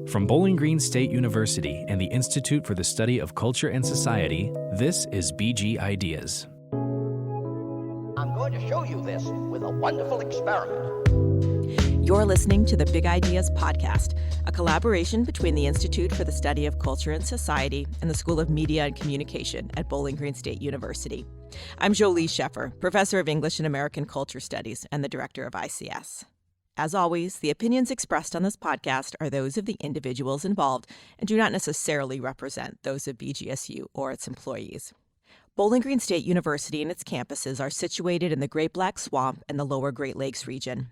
From Bowling Green State University and the Institute for the Study of Culture and Society, this is BG Ideas. I'm going to show you this with a wonderful experiment. You're listening to the Big Ideas Podcast, a collaboration between the Institute for the Study of Culture and Society and the School of Media and Communication at Bowling Green State University. I'm Jolie Sheffer, Professor of English and American Culture Studies and the Director of ICS. As always, the opinions expressed on this podcast are those of the individuals involved and do not necessarily represent those of BGSU or its employees. Bowling Green State University and its campuses are situated in the Great Black Swamp and the Lower Great Lakes region.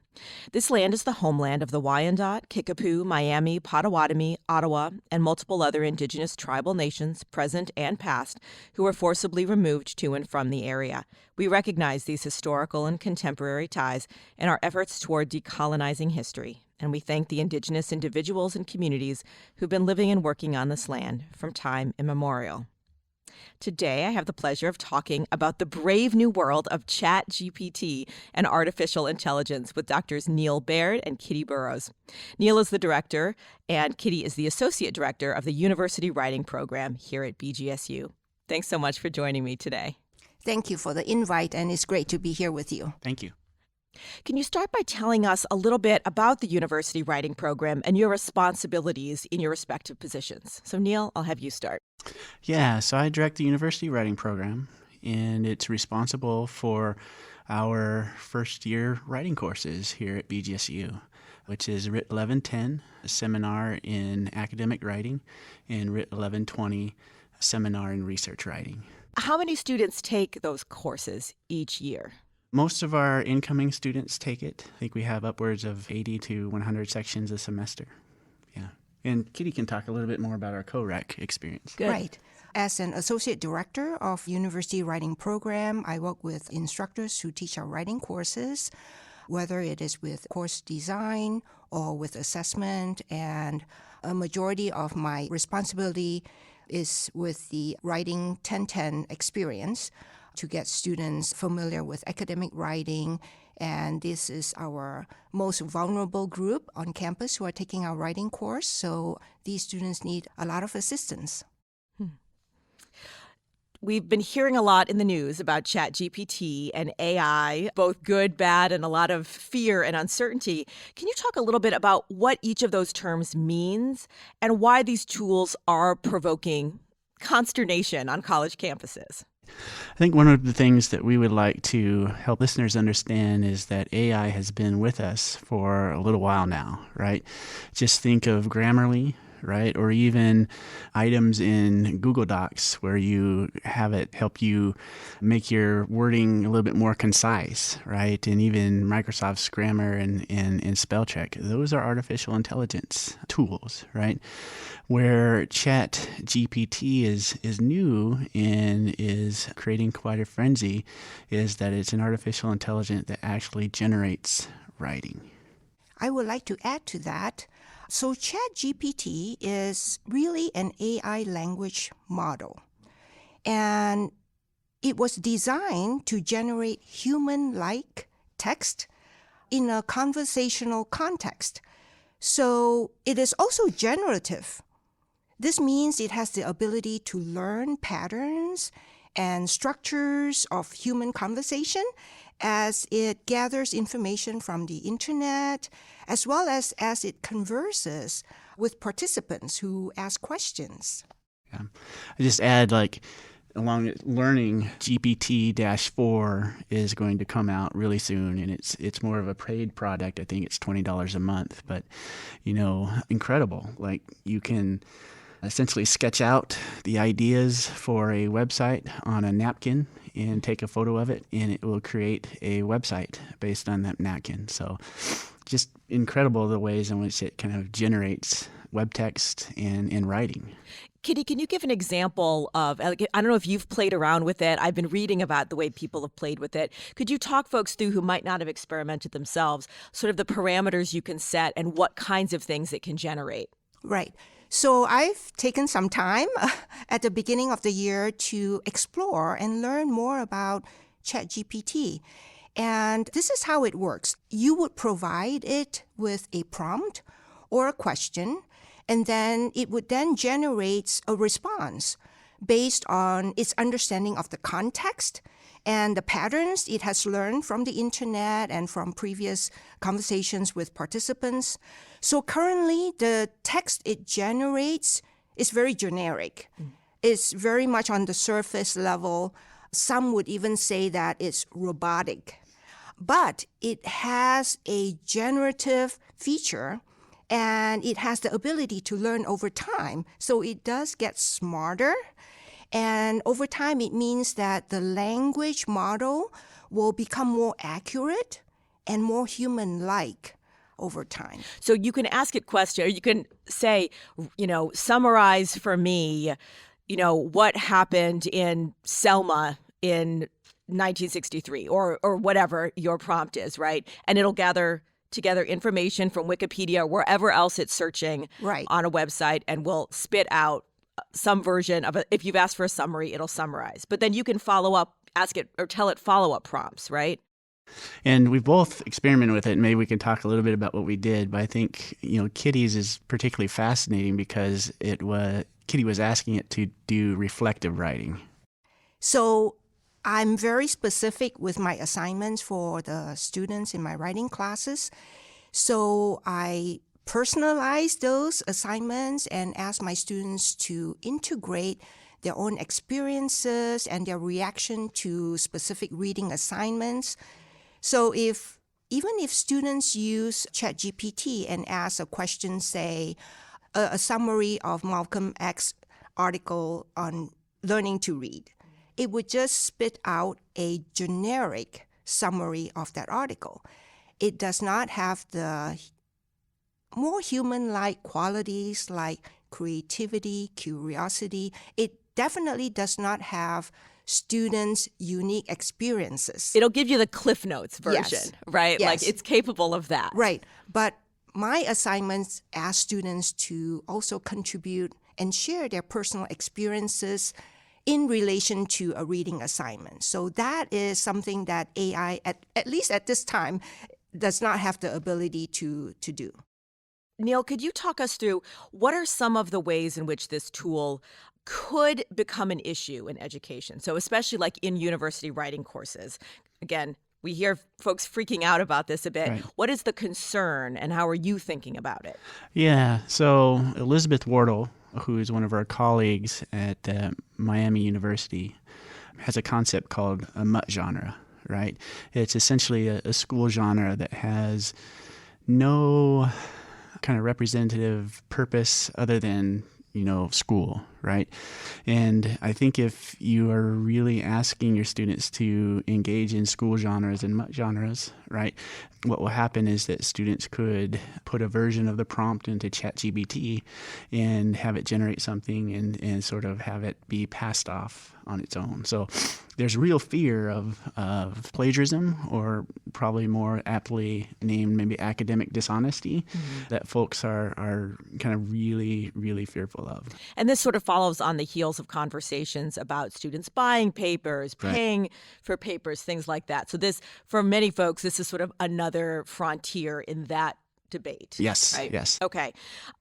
This land is the homeland of the Wyandot, Kickapoo, Miami, Potawatomi, Ottawa, and multiple other indigenous tribal nations, present and past, who were forcibly removed to and from the area. We recognize these historical and contemporary ties in our efforts toward decolonizing history, and we thank the indigenous individuals and communities who've been living and working on this land from time immemorial. Today, I have the pleasure of talking about the brave new world of Chat GPT and artificial intelligence with Drs. Neil Baird and Kitty Burroughs. Neil is the director, and Kitty is the associate director of the University Writing Program here at BGSU. Thanks so much for joining me today. Thank you for the invite, and it's great to be here with you. Thank you. Can you start by telling us a little bit about the University Writing Program and your responsibilities in your respective positions? So, Neil, I'll have you start. Yeah, so I direct the University Writing Program, and it's responsible for our first-year writing courses here at BGSU, which is Writ 1110, a seminar in academic writing, and Writ 1120, a seminar in research writing. How many students take those courses each year? Most of our incoming students take it. I think we have upwards of 80 to 100 sections a semester. Yeah. And Kitty can talk a little bit more about our co-rec experience. Good. Right. As an associate director of University Writing Program, I work with instructors who teach our writing courses, whether it is with course design or with assessment. And a majority of my responsibility is with the Writing 1010 experience, to get students familiar with academic writing. And this is our most vulnerable group on campus who are taking our writing course. So these students need a lot of assistance. We've been hearing a lot in the news about Chat GPT and AI, both good, bad, and a lot of fear and uncertainty. Can you talk a little bit about what each of those terms means and why these tools are provoking consternation on college campuses? I think one of the things that we would like to help listeners understand is that AI has been with us for a little while now, right? Just think of Grammarly, right? Or even items in Google Docs where you have it help you make your wording a little bit more concise, right? And even Microsoft's grammar and spell check. Those are artificial intelligence tools, right? Where Chat GPT is new and is creating quite a frenzy is that it's an artificial intelligence that actually generates writing. I would like to add to that. So Chat GPT is really an AI language model. And it was designed to generate human-like text in a conversational context. So it is also generative. This means it has the ability to learn patterns and structures of human conversation as it gathers information from the internet, as well as it converses with participants who ask questions. Yeah. I just add, along learning, GPT-4 is going to come out really soon, and it's more of a paid product. I think it's $20 a month, but, incredible. You can essentially sketch out the ideas for a website on a napkin and take a photo of it, and it will create a website based on that napkin. So just incredible the ways in which it kind of generates web text and writing. Kitty, can you give an example of, I don't know if you've played around with it. I've been reading about the way people have played with it. Could you talk folks through who might not have experimented themselves, sort of the parameters you can set and what kinds of things it can generate? Right. So I've taken some time at the beginning of the year to explore and learn more about Chat GPT. And this is how it works. You would provide it with a prompt or a question, And then it would then generate a response based on its understanding of the context and the patterns it has learned from the internet and from previous conversations with participants. So currently, the text it generates is very generic. It's very much on the surface level. Some would even say that it's robotic. But it has a generative feature, and it has the ability to learn over time. So it does get smarter. And over time, it means that the language model will become more accurate and more human-like over time. So you can ask it questions, or you can say, summarize for me, what happened in Selma in 1963 or whatever your prompt is, right? And it'll gather together information from Wikipedia or wherever else it's searching on a website, and will spit out some version of it. If you've asked for a summary, it'll summarize. But then you can follow up, ask it or tell it follow-up prompts, right? And we both experimented with it, and maybe we can talk a little bit about what we did. But I think, Kitty's is particularly fascinating because Kitty was asking it to do reflective writing. So I'm very specific with my assignments for the students in my writing classes. So I personalize those assignments and ask my students to integrate their own experiences and their reaction to specific reading assignments. So even if students use Chat GPT and ask a question, say, a summary of Malcolm X's article on learning to read, it would just spit out a generic summary of that article. It does not have the more human-like qualities like creativity, curiosity. It definitely does not have students' unique experiences. It'll give you the Cliff Notes version, Yes. right? Yes. Like it's capable of that. Right. But my assignments ask students to also contribute and share their personal experiences in relation to a reading assignment. So that is something that AI, at least at this time, does not have the ability to do. Neil, could you talk us through what are some of the ways in which this tool could become an issue in education? So especially like in university writing courses. Again, we hear folks freaking out about this a bit. Right. What is the concern and how are you thinking about it? Yeah, so Elizabeth Wardle, who is one of our colleagues at Miami University, has a concept called a mutt genre, right? It's essentially a school genre that has no kind of representative purpose other than, school, right? And I think if you are really asking your students to engage in school genres and mutt genres, right, what will happen is that students could put a version of the prompt into Chat GPT and have it generate something and sort of have it be passed off on its own. So there's real fear of plagiarism, or probably more aptly named maybe academic dishonesty, that folks are kind of really, really fearful of. And this sort of follows on the heels of conversations about students buying papers, paying for papers, things like that. So this, for many folks, this is sort of another frontier in that debate. Yes, right? yes. Okay.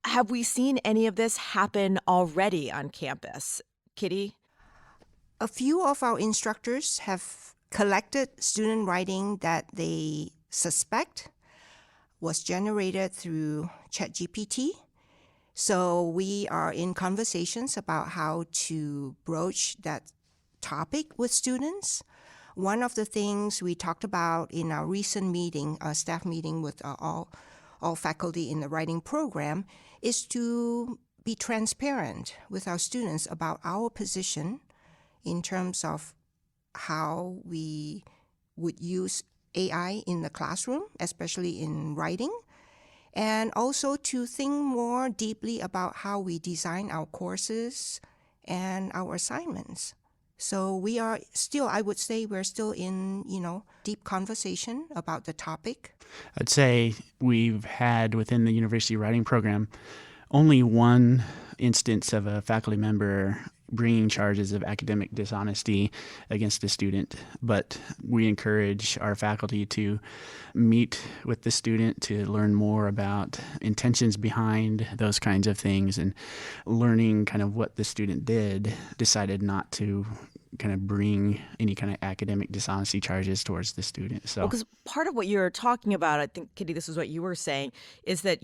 Have we seen any of this happen already on campus? Kitty? A few of our instructors have collected student writing that they suspect was generated through ChatGPT. So we are in conversations about how to broach that topic with students. One of the things we talked about in our recent meeting, a staff meeting with all faculty in the writing program, is to be transparent with our students about our position in terms of how we would use AI in the classroom, especially in writing, and also to think more deeply about how we design our courses and our assignments. So we are still, I would say we're still in, deep conversation about the topic. I'd say we've had within the university writing program only one instance of a faculty member bringing charges of academic dishonesty against a student, but we encourage our faculty to meet with the student to learn more about intentions behind those kinds of things, and learning kind of what the student did, decided not to kind of bring any kind of academic dishonesty charges towards the student. So, because part of what you're talking about, I think, Kitty, this is what you were saying, is that,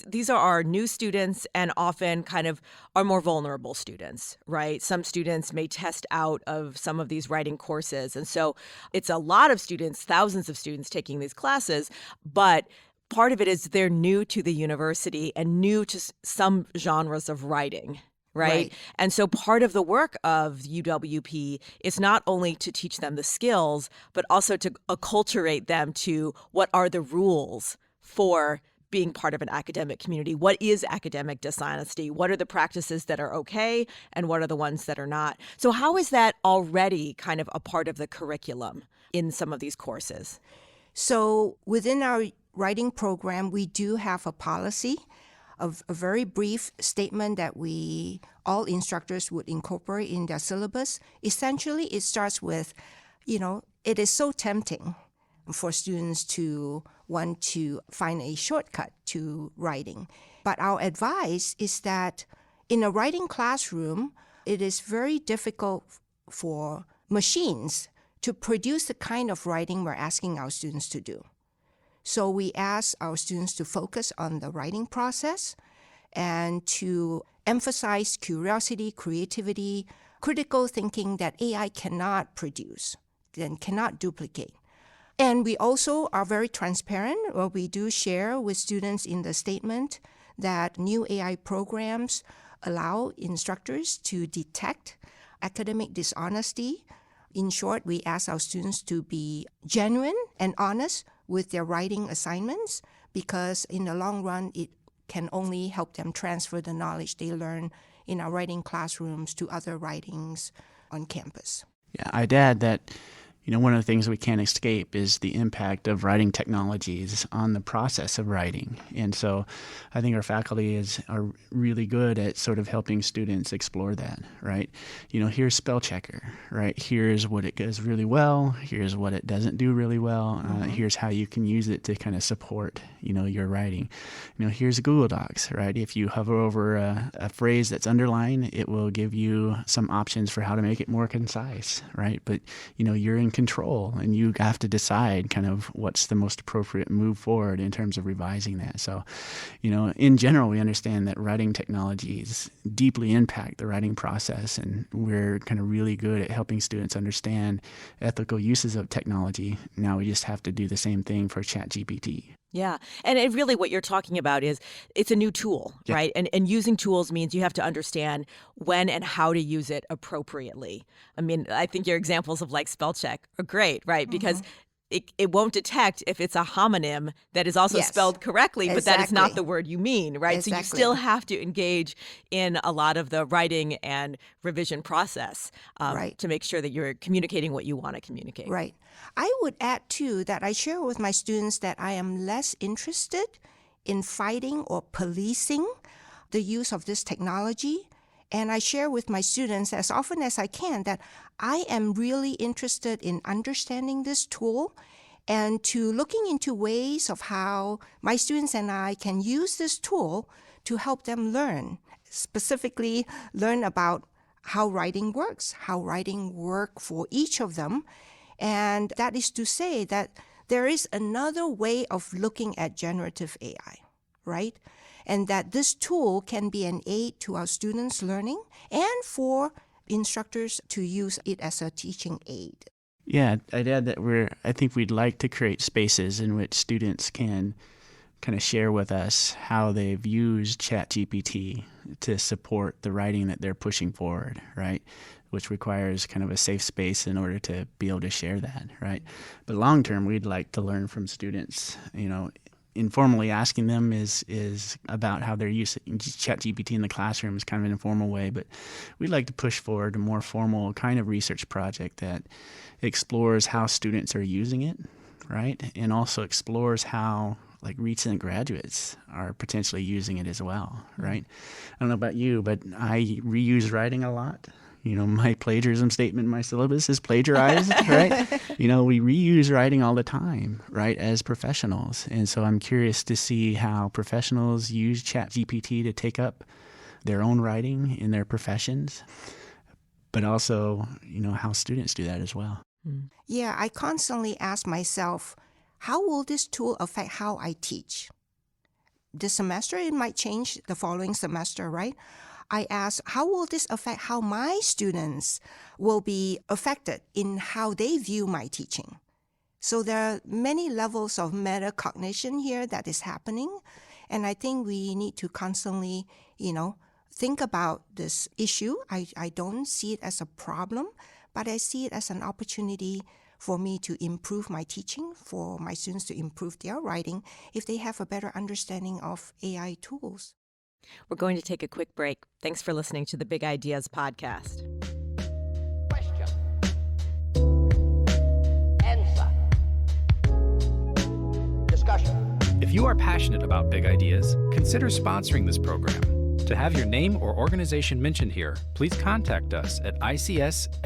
these are our new students and often kind of our more vulnerable students, right? Some students may test out of some of these writing courses. And so it's a lot of students, thousands of students taking these classes, but part of it is they're new to the university and new to some genres of writing. Right? And so part of the work of UWP is not only to teach them the skills, but also to acculturate them to what are the rules for being part of an academic community. What is academic dishonesty? What are the practices that are okay? And what are the ones that are not? So how is that already kind of a part of the curriculum in some of these courses? So within our writing program, we do have a policy, a very brief statement that all instructors would incorporate in their syllabus. Essentially, it starts with, it is so tempting for students to want to find a shortcut to writing. But our advice is that in a writing classroom, it is very difficult for machines to produce the kind of writing we're asking our students to do. So we ask our students to focus on the writing process and to emphasize curiosity, creativity, critical thinking that AI cannot produce and cannot duplicate. And we also are very transparent, or we do share with students in the statement that new AI programs allow instructors to detect academic dishonesty. In short, we ask our students to be genuine and honest with their writing assignments, because in the long run, it can only help them transfer the knowledge they learn in our writing classrooms to other writings on campus. Yeah, I'd add that one of the things we can't escape is the impact of writing technologies on the process of writing. And so I think our faculty are really good at sort of helping students explore that, right? Here's spell checker, right? Here's what it does really well. Here's what it doesn't do really well. Here's how you can use it to kind of support, your writing. Here's Google Docs, right? If you hover over a phrase that's underlined, it will give you some options for how to make it more concise, right? But, you're in control, and you have to decide kind of what's the most appropriate move forward in terms of revising that. So, in general, we understand that writing technologies deeply impact the writing process, and we're kind of really good at helping students understand ethical uses of technology. Now we just have to do the same thing for Chat GPT. Yeah. And really what you're talking about is it's a new tool, right? And using tools means you have to understand when and how to use it appropriately. I mean, I think your examples of like spell check are great, right? Because it won't detect if it's a homonym that is also spelled correctly, but that is not the word you mean, right? So you still have to engage in a lot of the writing and revision process to make sure that you're communicating what you want to communicate. Right. I would add, too, that I share with my students that I am less interested in fighting or policing the use of this technology. And I share with my students as often as I can that I am really interested in understanding this tool and to looking into ways of how my students and I can use this tool to help them learn, specifically learn about how writing works, how writing work for each of them. And that is to say that there is another way of looking at generative AI, right? And that this tool can be an aid to our students' learning and for instructors to use it as a teaching aid. Yeah, I'd add that I think we'd like to create spaces in which students can kind of share with us how they've used Chat GPT to support the writing that they're pushing forward, right? Which requires kind of a safe space in order to be able to share that, right? But long term, we'd like to learn from students, informally asking them is about how they're using Chat GPT in the classroom is kind of an informal way, but we'd like to push forward a more formal kind of research project that explores how students are using it, right? And also explores how like recent graduates are potentially using it as well, right? I don't know about you, but I reuse writing a lot. My plagiarism statement in my syllabus is plagiarized, right? We reuse writing all the time, right, as professionals. And so I'm curious to see how professionals use Chat GPT to take up their own writing in their professions, but also, how students do that as well. Yeah, I constantly ask myself, how will this tool affect how I teach? This semester, it might change the following semester, right? I ask, how will this affect how my students will be affected in how they view my teaching? So there are many levels of metacognition here that is happening. And I think we need to constantly, think about this issue. I don't see it as a problem, but I see it as an opportunity for me to improve my teaching, for my students to improve their writing if they have a better understanding of AI tools. We're going to take a quick break. Thanks for listening to the Big Ideas podcast. Question. Answer. Discussion. If you are passionate about big ideas, consider sponsoring this program. To have your name or organization mentioned here, please contact us at ics@bgsu.edu.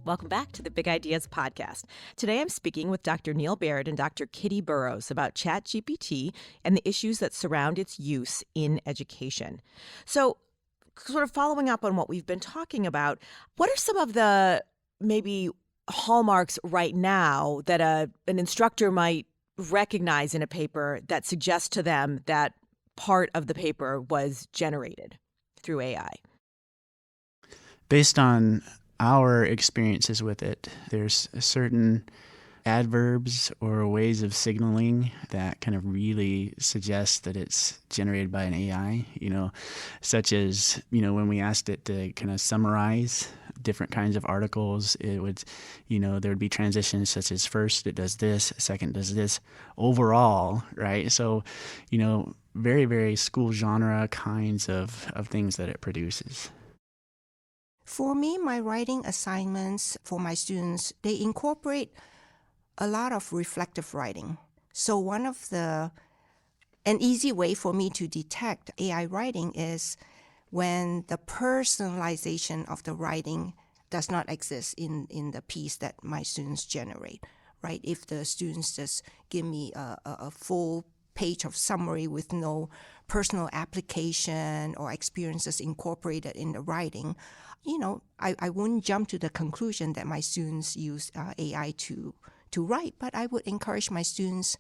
Welcome back to the Big Ideas podcast. Today I'm speaking with Dr. Neil Baird and Dr. Kitty Burroughs about Chat GPT and the issues that surround its use in education. So, sort of following up on what we've been talking about, what are some of the maybe hallmarks right now that an instructor might recognize in a paper that suggests to them that part of the paper was generated through AI? Based on our experiences with it, there's certain adverbs or ways of signaling that kind of really suggest that it's generated by an AI, such as, when we asked it to kind of summarize different kinds of articles, it would, there would be transitions such as first it does this, second does this, overall, right? So, very, very school genre kinds of things that it produces. For me, my writing assignments for my students, they incorporate a lot of reflective writing. So an easy way for me to detect AI writing is when the personalization of the writing does not exist in the piece that my students generate, right? If the students just give me a full page of summary with no personal application or experiences incorporated in the writing, I wouldn't jump to the conclusion that my students use AI to write, but I would encourage my students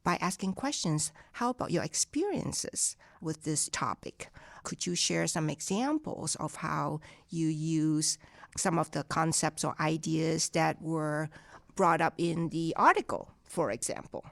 by asking questions. How about your experiences with this topic? Could you share some examples of how you use some of the concepts or ideas that were brought up in the article, for example?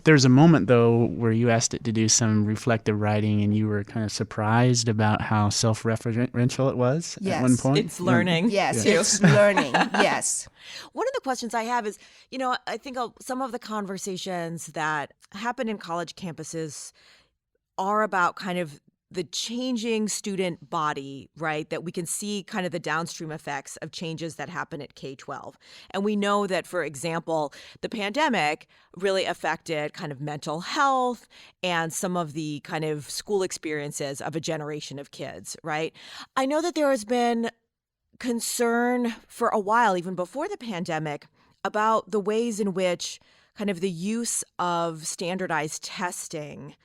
There's a moment, though, where you asked it to do some reflective writing and you were kind of surprised about how self-referential it was at one point. It's learning. Yes, it's learning. Yes. One of the questions I have is, I think some of the conversations that happen in college campuses are about kind of the changing student body, right? That we can see kind of the downstream effects of changes that happen at K-12. And we know that, for example, the pandemic really affected kind of mental health and some of the kind of school experiences of a generation of kids, right? I know that there has been concern for a while, even before the pandemic, about the ways in which kind of the use of standardized testing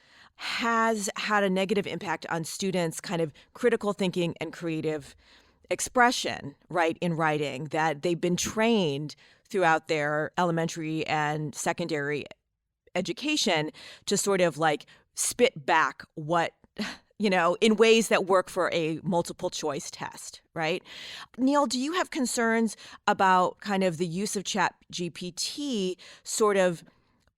has had a negative impact on students' kind of critical thinking and creative expression, right, in writing, that they've been trained throughout their elementary and secondary education to sort of like spit back what, in ways that work for a multiple choice test, right? Neil, do you have concerns about kind of the use of Chat GPT sort of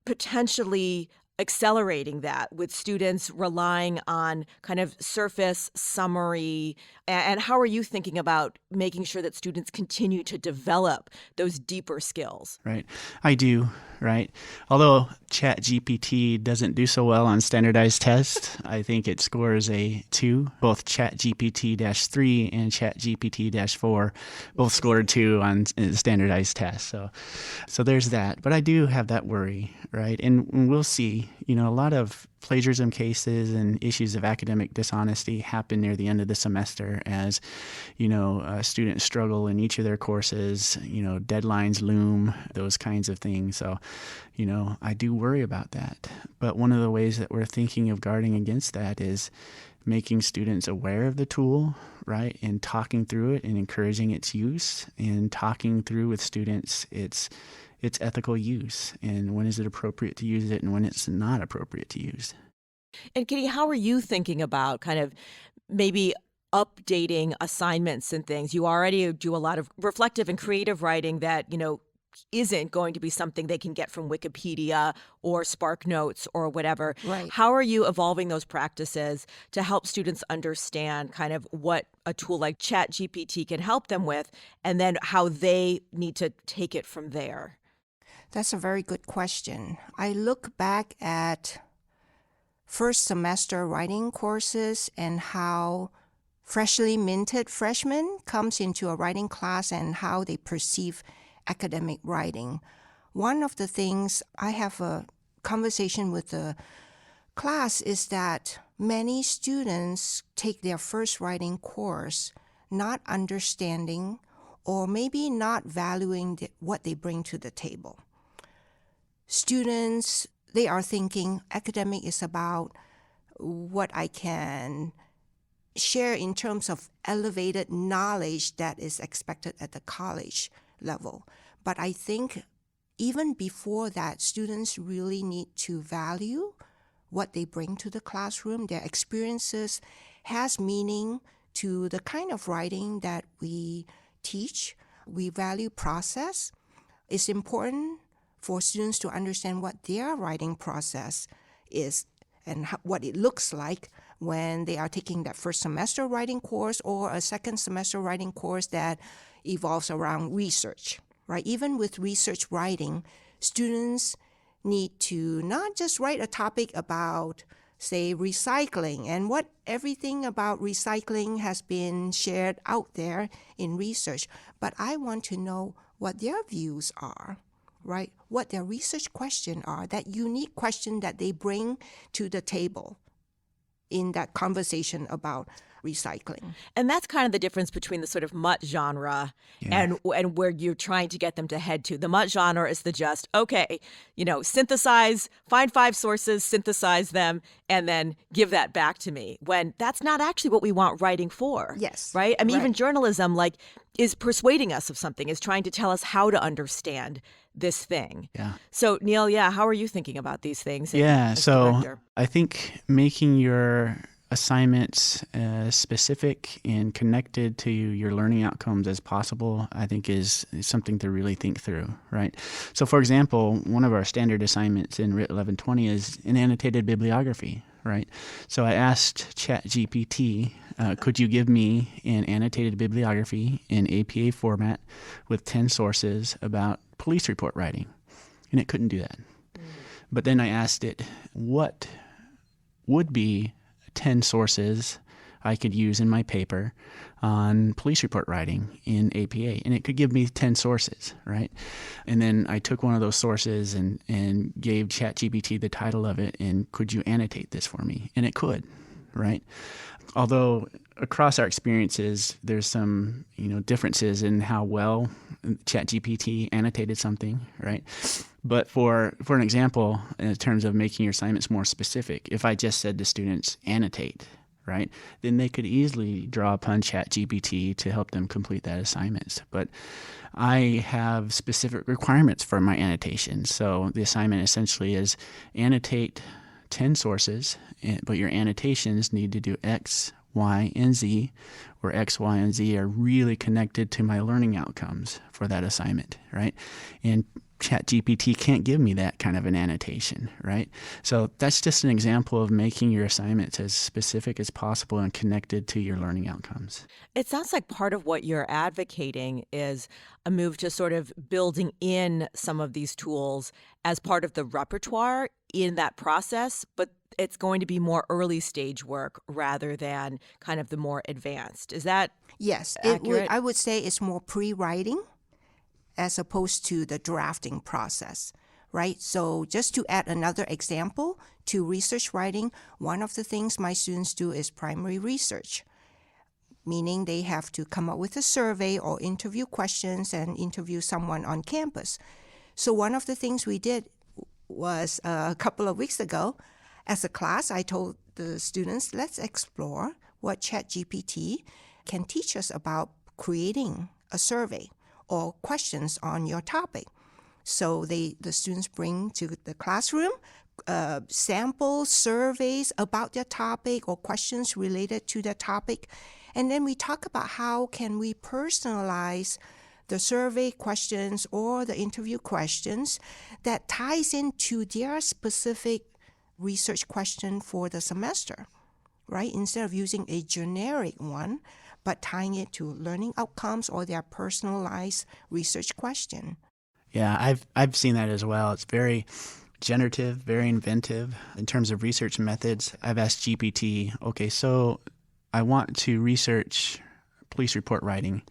potentially accelerating that with students relying on kind of surface summary? And how are you thinking about making sure that students continue to develop those deeper skills? Right. I do. right? Although Chat GPT doesn't do so well on standardized tests, I think it scores a 2. Both Chat GPT-3 and Chat GPT-4 both scored 2 on standardized tests. So there's that. But I do have that worry, right? And we'll see, a lot of plagiarism cases and issues of academic dishonesty happen near the end of the semester as, students struggle in each of their courses, deadlines loom, those kinds of things. So, I do worry about that. But one of the ways that we're thinking of guarding against that is making students aware of the tool, right? And talking through it and encouraging its use and talking through with students its ethical use and when is it appropriate to use it and when it's not appropriate to use. And Kitty, how are you thinking about kind of maybe updating assignments and things? You already do a lot of reflective and creative writing that, isn't going to be something they can get from Wikipedia or Spark Notes or whatever. Right. How are you evolving those practices to help students understand kind of what a tool like Chat GPT can help them with and then how they need to take it from there? That's a very good question. I look back at first semester writing courses and how freshly minted freshmen comes into a writing class and how they perceive academic writing. One of the things I have a conversation with the class is that many students take their first writing course not understanding or maybe not valuing what they bring to the table. Students, they are thinking academic is about what I can share in terms of elevated knowledge that is expected at the college level. But I think even before that, students really need to value what they bring to the classroom. Their experiences has meaning to the kind of writing that we teach. We value process. It's important for students to understand what their writing process is and what it looks like when they are taking that first semester writing course or a second semester writing course that evolves around research, right? Even with research writing, students need to not just write a topic about, say, recycling and what everything about recycling has been shared out there in research, but I want to know what their views are, right? What their research questions are, that unique question that they bring to the table in that conversation about recycling. And that's kind of the difference between the sort of mutt genre and where you're trying to get them to head to. The mutt genre is the just, okay, synthesize, find 5 sources, synthesize them, and then give that back to me. When that's not actually what we want writing for. Yes. Right? I mean, Right. even journalism, is persuading us of something, is trying to tell us how to understand this thing. Yeah. So, Neil, how are you thinking about these things? Yeah, as so director? I think making your assignments specific and connected to your learning outcomes as possible, I think is something to really think through, right? So, for example, one of our standard assignments in RIT 1120 is an annotated bibliography, right? So I asked Chat GPT, could you give me an annotated bibliography in APA format with 10 sources about police report writing? And it couldn't do that. But then I asked it, what would be 10 sources I could use in my paper on police report writing in APA? And it could give me 10 sources, right? And then I took one of those sources and gave ChatGPT the title of it and could you annotate this for me? And it could, right? Although across our experiences, there's some differences in how well ChatGPT annotated something, right? But for an example, in terms of making your assignments more specific, if I just said to students, annotate, right, then they could easily draw upon ChatGPT to help them complete that assignment. But I have specific requirements for my annotation. So the assignment essentially is annotate 10 sources, but your annotations need to do X, Y, and Z, where X, Y, and Z are really connected to my learning outcomes for that assignment, right? And Chat GPT can't give me that kind of an annotation, right? So that's just an example of making your assignments as specific as possible and connected to your learning outcomes. It sounds like part of what you're advocating is a move to sort of building in some of these tools as part of the repertoire in that process, but it's going to be more early stage work rather than kind of the more advanced. Is that Yes, accurate? I would say it's more pre-writing as opposed to the drafting process, right? So just to add another example to research writing, one of the things my students do is primary research, meaning they have to come up with a survey or interview questions and interview someone on campus. So one of the things we did was a couple of weeks ago, as a class, I told the students, let's explore what Chat GPT can teach us about creating a survey or questions on your topic. So the students bring to the classroom sample surveys about their topic or questions related to their topic. And then we talk about how can we personalize the survey questions or the interview questions that ties into their specific research question for the semester, right? Instead of using a generic one, but tying it to learning outcomes or their personalized research question. Yeah, I've seen that as well. It's very generative, very inventive in terms of research methods. I've asked GPT, okay, so I want to research police report writing.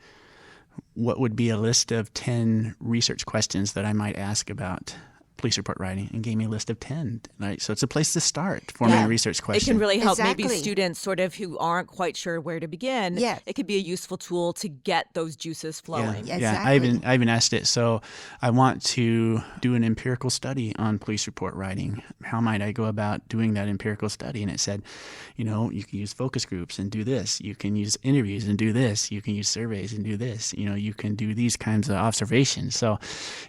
What would be a list of 10 research questions that I might ask about police report writing, and gave me a list of 10, right? So it's a place to start forming a research question. It can really help maybe Exactly. students sort of who aren't quite sure where to begin. Yeah. It could be a useful tool to get those juices flowing. Yeah. Yeah, Exactly. I even asked it, so I want to do an empirical study on police report writing. How might I go about doing that empirical study? And it said, you know, you can use focus groups and do this. You can use interviews and do this. You can use surveys and do this. You know, you can do these kinds of observations. So,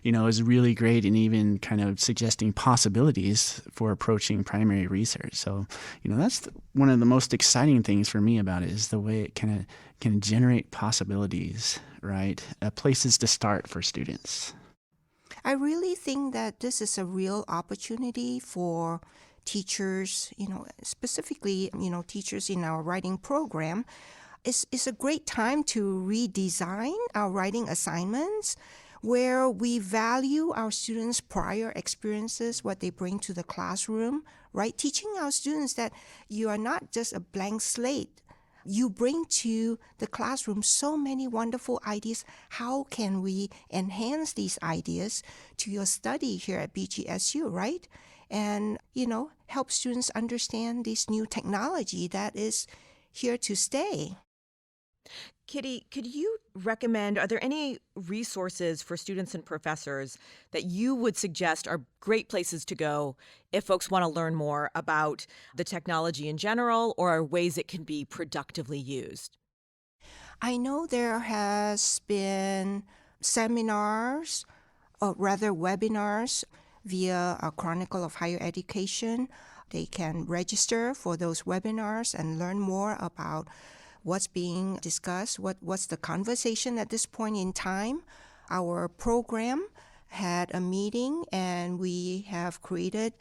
you know, it was really great and even kind of suggesting possibilities for approaching primary research. So, you know, that's one of the most exciting things for me about it is the way it can generate possibilities, right? Places to start for students. I really think that this is a real opportunity for teachers, you know, specifically, you know, teachers in our writing program. It's a great time to redesign our writing assignments where we value our students' prior experiences, what they bring to the classroom, right? Teaching our students that you are not just a blank slate. You bring to the classroom so many wonderful ideas. How can we enhance these ideas to your study here at BGSU, right? And, you know, help students understand this new technology that is here to stay. Kitty, could you recommend, are there any resources for students and professors that you would suggest are great places to go if folks want to learn more about the technology in general or ways it can be productively used? I know there has been seminars, or rather webinars, via a Chronicle of Higher Education. They can register for those webinars and learn more about what's being discussed, what's the conversation at this point in time. Our program had a meeting and we have created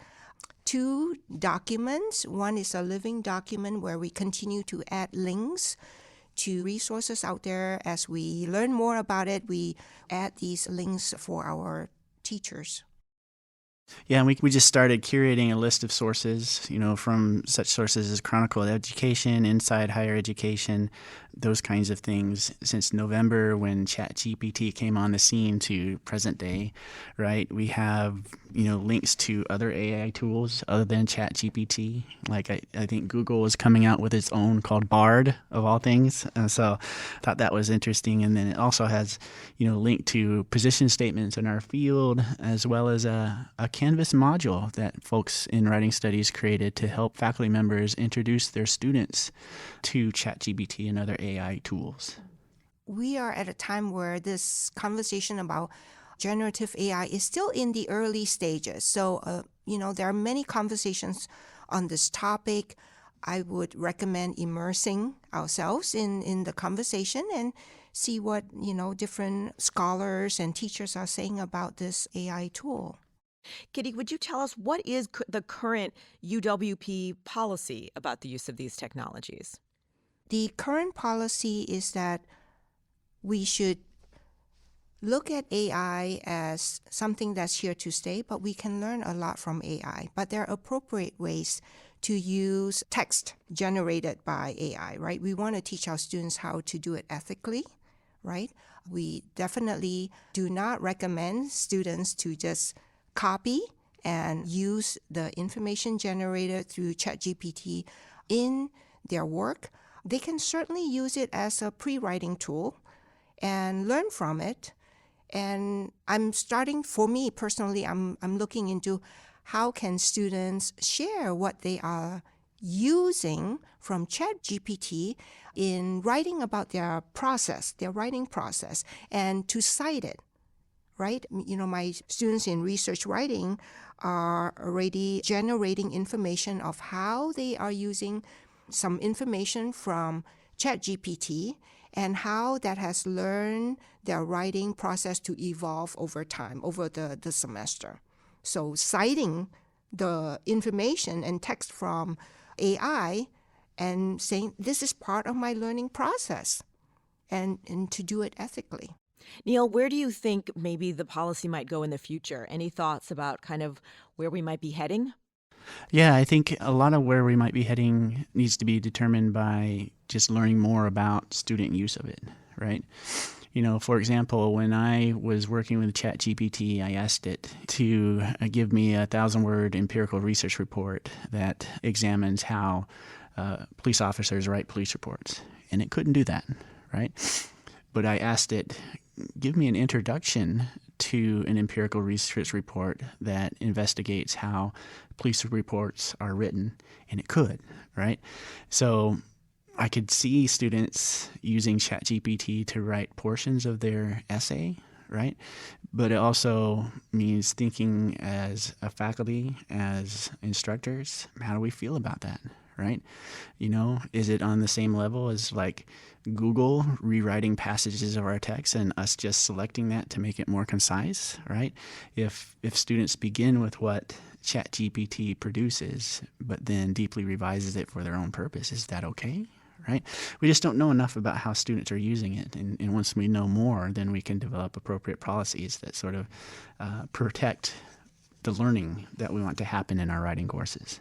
2 documents. One is a living document where we continue to add links to resources out there. As we learn more about it, we add these links for our teachers. Yeah, and we just started curating a list of sources, you know, from such sources as Chronicle of Education, Inside Higher Education, those kinds of things since November when Chat GPT came on the scene to present day, right? We have, you know, links to other AI tools other than Chat GPT. Like I think Google is coming out with its own called Bard of all things. So I thought that was interesting. And then it also has, you know, linked to position statements in our field as well as a Canvas module that folks in writing studies created to help faculty members introduce their students to ChatGPT and other AI tools. We are at a time where this conversation about generative AI is still in the early stages. So, you know, there are many conversations on this topic. I would recommend immersing ourselves in the conversation and see what, different scholars and teachers are saying about this AI tool. Kitty, would you tell us what is the current UWP policy about the use of these technologies? The current policy is that we should look at AI as something that's here to stay, but we can learn a lot from AI. But there are appropriate ways to use text generated by AI, right? We want to teach our students how to do it ethically, right? We definitely do not recommend students to just copy and use the information generated through Chat GPT in their work. They can certainly use it as a pre-writing tool and learn from it. And for me personally, I'm looking into how can students share what they are using from Chat GPT in writing about their writing process, and to cite it, right? My students in research writing are already generating information of how they are using some information from Chat GPT and how that has learned their writing process to evolve over time, over the semester. So citing the information and text from AI and saying, this is part of my learning process, and to do it ethically. Neil, where do you think maybe the policy might go in the future? Any thoughts about kind of where we might be heading? Yeah, I think a lot of where we might be heading needs to be determined by just learning more about student use of it, right? For example, when I was working with Chat GPT, I asked it to give me a 1,000-word empirical research report that examines how police officers write police reports. And it couldn't do that, right? But I asked it, give me an introduction to an empirical research report that investigates how police reports are written, and it could, right? So I could see students using ChatGPT to write portions of their essay, right? But it also means thinking as a faculty, as instructors, how do we feel about that, right? Is it on the same level as like Google rewriting passages of our text and us just selecting that to make it more concise, right? If students begin with what ChatGPT produces, but then deeply revises it for their own purpose, is that okay? Right? We just don't know enough about how students are using it. And once we know more, then we can develop appropriate policies that sort of protect the learning that we want to happen in our writing courses.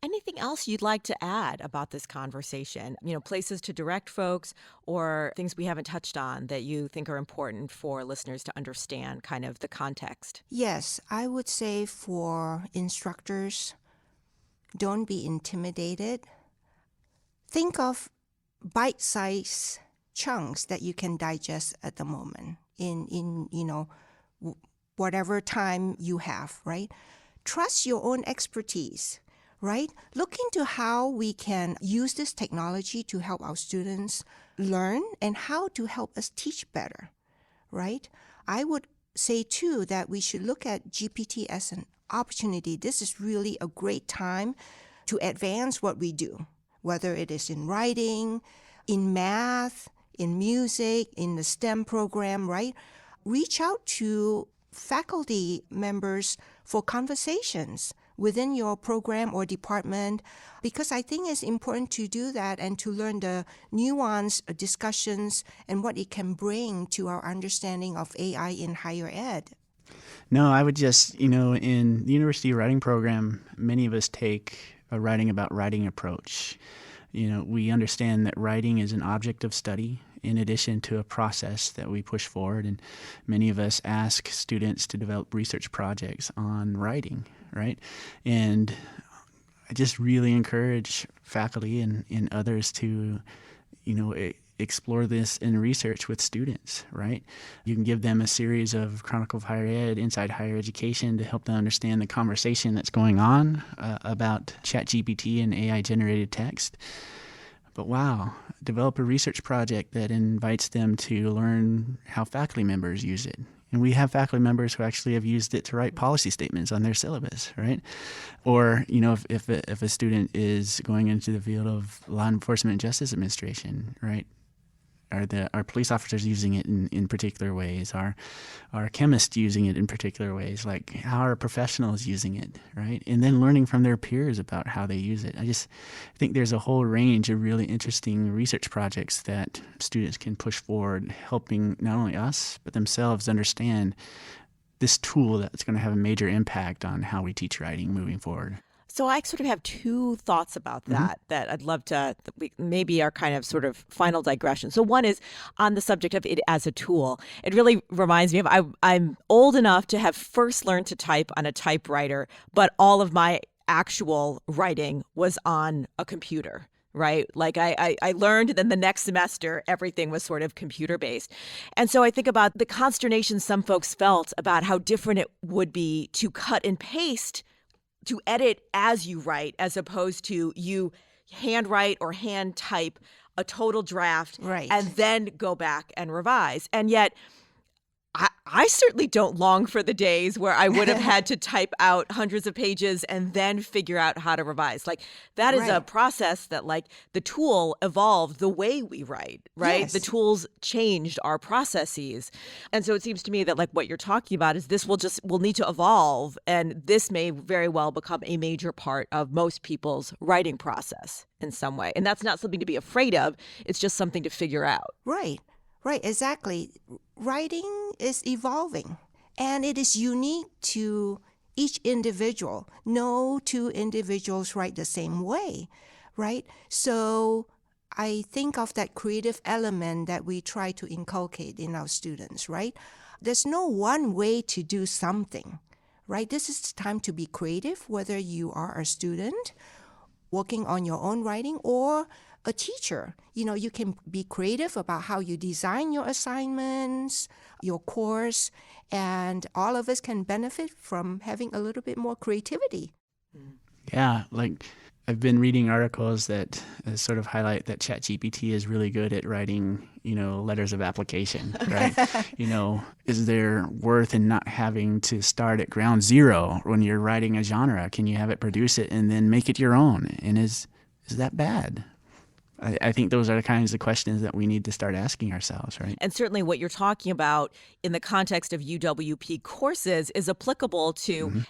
Anything else you'd like to add about this conversation? Places to direct folks or things we haven't touched on that you think are important for listeners to understand kind of the context? Yes, I would say for instructors, don't be intimidated. Think of bite-sized chunks that you can digest at the moment in whatever time you have, right? Trust your own expertise, right? Look into how we can use this technology to help our students learn and how to help us teach better, right? I would say, too, that we should look at GPT as an opportunity. This is really a great time to advance what we do, whether it is in writing, in math, in music, in the STEM program, right? Reach out to faculty members for conversations within your program or department, because I think it's important to do that and to learn the nuanced discussions and what it can bring to our understanding of AI in higher ed. No, I would just, in the university writing program, many of us take a writing about writing approach. We understand that writing is an object of study in addition to a process that we push forward. And many of us ask students to develop research projects on writing, right? And I just really encourage faculty and others to, explore this in research with students, right? You can give them a series of Chronicle of Higher Ed, Inside Higher Education to help them understand the conversation that's going on about ChatGPT and AI-generated text. But wow, develop a research project that invites them to learn how faculty members use it. And we have faculty members who actually have used it to write policy statements on their syllabus, right? Or, if a student is going into the field of law enforcement and justice administration, right? Are police officers using it in particular ways? Are chemists using it in particular ways? Like, how are professionals using it, right? And then learning from their peers about how they use it. I think there's a whole range of really interesting research projects that students can push forward, helping not only us, but themselves understand this tool that's going to have a major impact on how we teach writing moving forward. So I sort of have two thoughts about that I'd love to, maybe are kind of sort of final digression. So one is on the subject of it as a tool. It really reminds me of, I'm old enough to have first learned to type on a typewriter, but all of my actual writing was on a computer. Right? Like I learned, and then the next semester, everything was sort of computer based. And so I think about the consternation some folks felt about how different it would be to cut and paste, to edit as you write, as opposed to you handwrite or hand type a total draft and then go back and revise. And yet, I certainly don't long for the days where I would have had to type out hundreds of pages and then figure out how to revise. Like, that is a process that, like, the tool evolved the way we write, right? Yes. The tools changed our processes. And so it seems to me that, like, what you're talking about is this will need to evolve, and this may very well become a major part of most people's writing process in some way. And that's not something to be afraid of. It's just something to figure out. Right, exactly. Writing is evolving, and it is unique to each individual. No two individuals write the same way, right? So I think of that creative element that we try to inculcate in our students, right? There's no one way to do something, right? This is the time to be creative, whether you are a student working on your own writing or a teacher. You can be creative about how you design your assignments, your course, and all of us can benefit from having a little bit more creativity. Yeah, like I've been reading articles that sort of highlight that Chat GPT is really good at writing, letters of application, right? Is there worth in not having to start at ground zero when you're writing a genre? Can you have it produce it and then make it your own? And is that bad? I think those are the kinds of questions that we need to start asking ourselves, right? And certainly what you're talking about in the context of UWP courses is applicable to,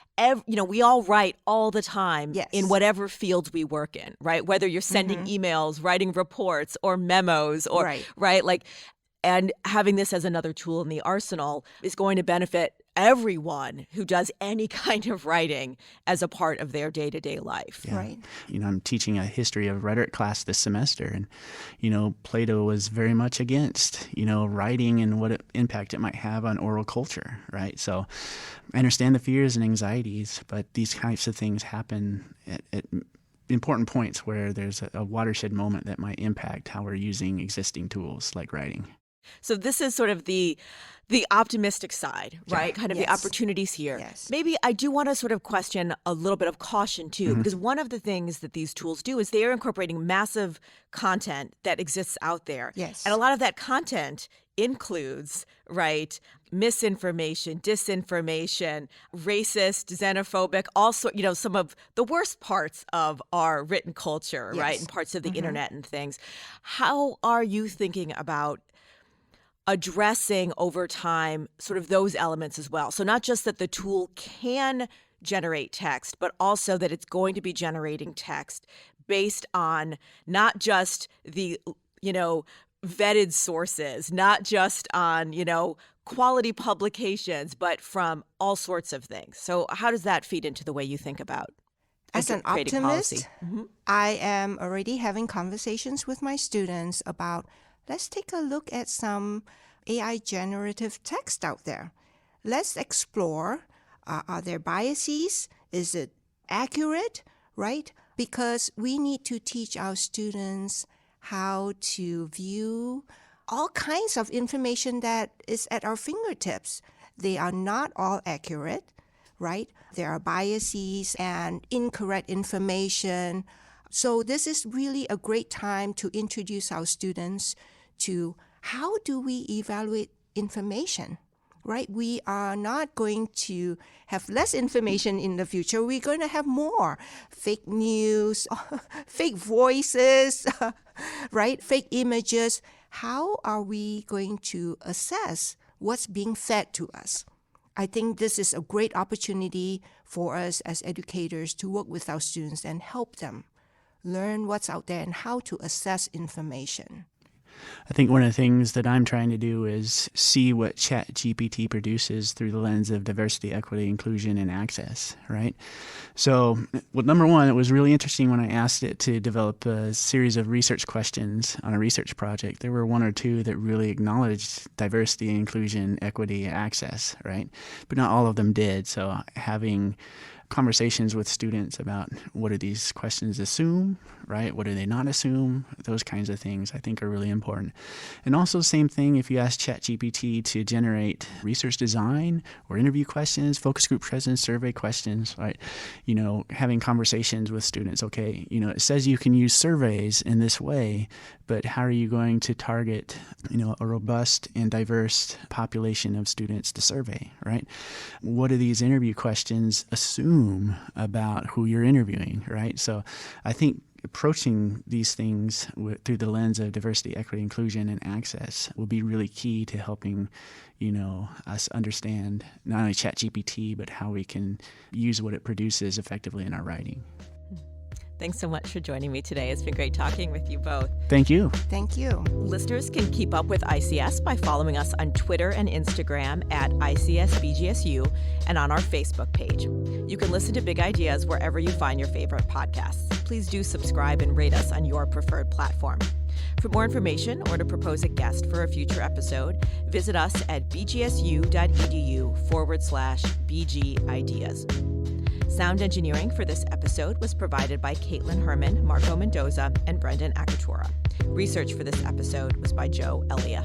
we all write all the time in whatever fields we work in, right? Whether you're sending emails, writing reports, or memos, or right? Like, and having this as another tool in the arsenal is going to benefit everyone who does any kind of writing as a part of their day-to-day life. Yeah. Right. I'm teaching a history of rhetoric class this semester, and, Plato was very much against, writing and what impact it might have on oral culture, right? So I understand the fears and anxieties, but these types of things happen at important points where there's a watershed moment that might impact how we're using existing tools like writing. So this is sort of the optimistic side, right? Kind of the opportunities here. Yes. Maybe I do want to sort of question a little bit of caution too, because one of the things that these tools do is they are incorporating massive content that exists out there. Yes. And a lot of that content includes, right, misinformation, disinformation, racist, xenophobic, also, some of the worst parts of our written culture, right, and parts of the internet and things. How are you thinking about addressing over time sort of those elements as well? So not just that the tool can generate text, but also that it's going to be generating text based on not just the, vetted sources, not just on, quality publications, but from all sorts of things. So how does that feed into the way you think about as an creating optimist? policy? I am already having conversations with my students about, let's take a look at some AI generative text out there. Let's explore, are there biases? Is it accurate, right? Because we need to teach our students how to view all kinds of information that is at our fingertips. They are not all accurate, right? There are biases and incorrect information. So this is really a great time to introduce our students to how do we evaluate information, right? We are not going to have less information in the future. We're going to have more fake news, fake voices, right? Fake images. how are we going to assess what's being fed to us? I think this is a great opportunity for us as educators to work with our students and help them learn what's out there and how to assess information. I think one of the things that I'm trying to do is see what Chat GPT produces through the lens of diversity, equity, inclusion, and access, right? So, well, number one, it was really interesting when I asked it to develop a series of research questions on a research project. There were one or two that really acknowledged diversity, inclusion, equity, access, right? But not all of them did. So having conversations with students about what do these questions assume, right? What do they not assume? Those kinds of things I think are really important. And also same thing if you ask ChatGPT to generate research design or interview questions, focus group presence, survey questions, right? Having conversations with students. Okay, it says you can use surveys in this way, but how are you going to target, a robust and diverse population of students to survey, right? What do these interview questions assume about who you're interviewing, right? So I think approaching these things through the lens of diversity, equity, inclusion, and access will be really key to helping, us understand not only ChatGPT, but how we can use what it produces effectively in our writing. Thanks so much for joining me today. It's been great talking with you both. Thank you. Thank you. Listeners can keep up with ICS by following us on Twitter and Instagram at ICS-BGSU and on our Facebook page. You can listen to Big Ideas wherever you find your favorite podcasts. Please do subscribe and rate us on your preferred platform. For more information or to propose a guest for a future episode, visit us at bgsu.edu/BG Ideas. Sound engineering for this episode was provided by Caitlin Herman, Marco Mendoza, and Brendan Akatora. Research for this episode was by Joe Elia.